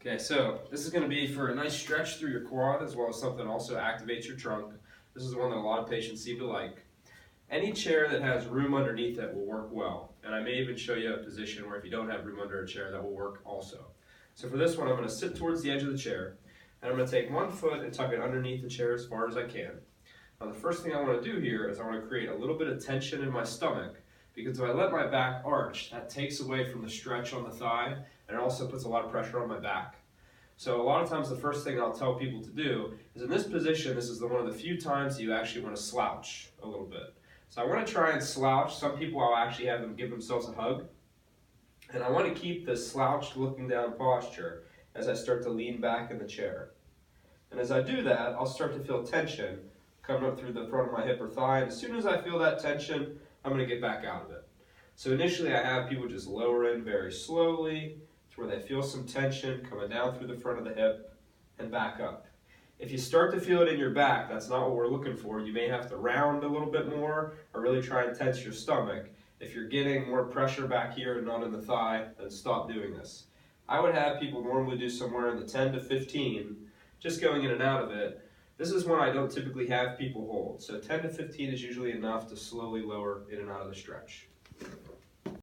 Okay, so this is going to be for a nice stretch through your quad as well as something that also activates your trunk. This is one that a lot of patients seem to like. Any chair that has room underneath it will work well, and I may even show you a position where if you don't have room under a chair, that will work also. So for this one, I'm going to sit towards the edge of the chair, and I'm going to take one foot and tuck it underneath the chair as far as I can. Now the first thing I want to do here is I want to create a little bit of tension in my stomach, because if I let my back arch, that takes away from the stretch on the thigh, and it also puts a lot of pressure on my back. So a lot of times the first thing I'll tell people to do is in this position, this is one of the few times you actually want to slouch a little bit. So I want to try and slouch. Some people I'll actually have them give themselves a hug. And I want to keep this slouched looking down posture as I start to lean back in the chair. And as I do that, I'll start to feel tension coming up through the front of my hip or thigh. And as soon as I feel that tension, I'm going to get back out of it. So initially I have people just lower in very slowly to where they feel some tension coming down through the front of the hip and back up. If you start to feel it in your back, that's not what we're looking for. You may have to round a little bit more or really try and tense your stomach. If you're getting more pressure back here and not in the thigh, then stop doing this. I would have people normally do somewhere in the 10 to 15, just going in and out of it. This is one I don't typically have people hold. So 10 to 15 is usually enough to slowly lower in and out of the stretch.